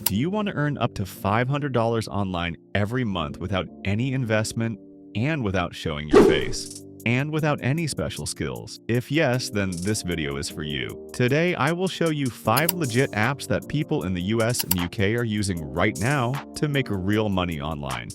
Do you want to earn up to $500 online every month without any investment and without showing your face? And without any special skills? If yes, then this video is for you. Today, I will show you 5 legit apps that people in the US and UK are using right now to make real money online.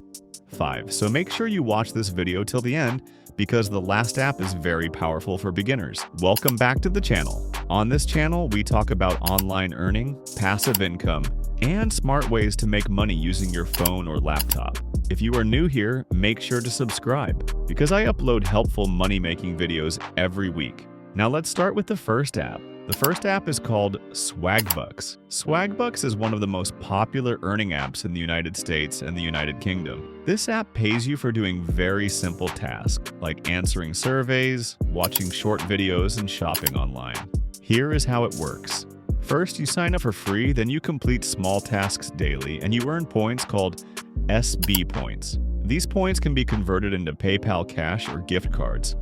5. So make sure you watch this video till the end because the last app is very powerful for beginners. Welcome back to the channel. On this channel, we talk about online earning, passive income, and smart ways to make money using your phone or laptop. If you are new here, make sure to subscribe because I upload helpful money-making videos every week. Now let's start with the first app. The first app is called Swagbucks. Swagbucks is one of the most popular earning apps in the United States and the United Kingdom. This app pays you for doing very simple tasks like answering surveys, watching short videos, and shopping online. Here is how it works. First, you sign up for free, then you complete small tasks daily, and you earn points called SB points. These points can be converted into PayPal cash or gift cards.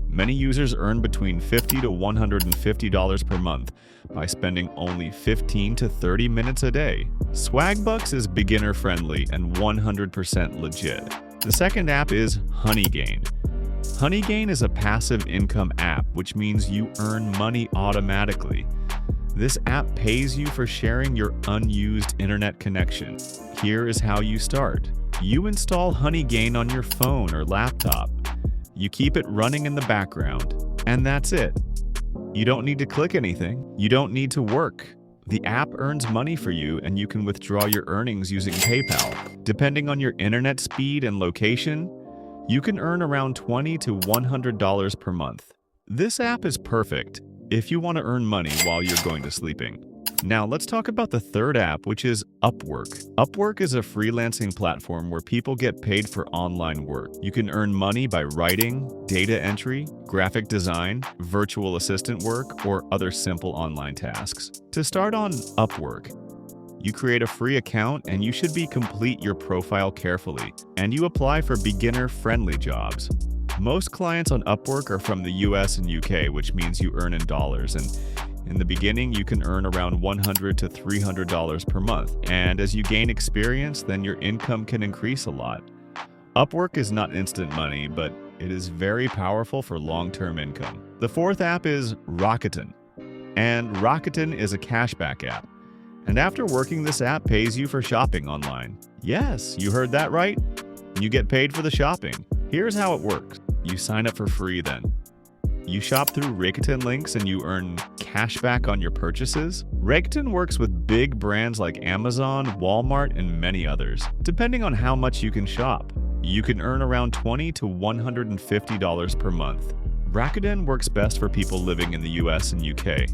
Many users earn between $50 to $150 per month by spending only 15 to 30 minutes a day. Swagbucks is beginner-friendly and 100% legit. The second app is Honeygain. Honeygain is a passive income app, which means you earn money automatically. This app pays you for sharing your unused internet connection. Here is how you start. You install Honeygain on your phone or laptop. You keep it running in the background, and that's it. You don't need to click anything. You don't need to work. The app earns money for you, and you can withdraw your earnings using PayPal. Depending on your internet speed and location, you can earn around $20 to $100 per month. This app is perfect if you want to earn money while you're going to sleeping. Now let's talk about the third app, which is Upwork. Upwork is a freelancing platform where people get paid for online work. You can earn money by writing, data entry, graphic design, virtual assistant work, or other simple online tasks. To start on Upwork, you create a free account and you should complete your profile carefully, and you apply for beginner-friendly jobs. Most clients on Upwork are from the US and UK, which means you earn in dollars, and in the beginning, you can earn around $100 to $300 per month, and as you gain experience, then your income can increase a lot. Upwork is not instant money, but it is very powerful for long-term income. The fourth app is Rakuten, and Rakuten is a cashback app. And after working, this app pays you for shopping online. Yes, you heard that right. You get paid for the shopping. Here's how it works. You sign up for free then. You shop through Rakuten links and you earn cashback on your purchases. Rakuten works with big brands like Amazon, Walmart, and many others. Depending on how much you can shop, you can earn around $20 to $150 per month. Rakuten works best for people living in the US and UK.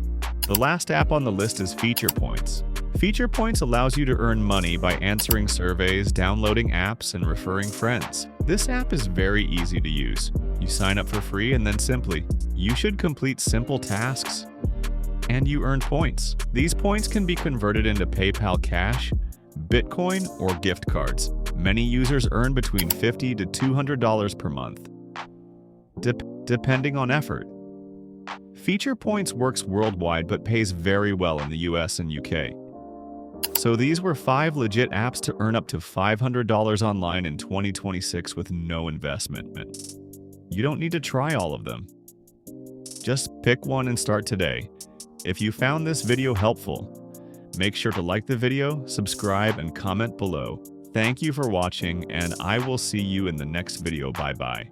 The last app on the list is Feature Points. Feature Points allows you to earn money by answering surveys, downloading apps, and referring friends. This app is very easy to use. You sign up for free and then simply, you should complete simple tasks and you earn points. These points can be converted into PayPal cash, Bitcoin, or gift cards. Many users earn between $50 to $200 per month, depending on effort. Feature Points works worldwide but pays very well in the US and UK. So these were 5 legit apps to earn up to $500 online in 2026 with no investment. You don't need to try all of them. Just pick one and start today. If you found this video helpful, make sure to like the video, subscribe, and comment below. Thank you for watching, and I will see you in the next video. Bye-bye.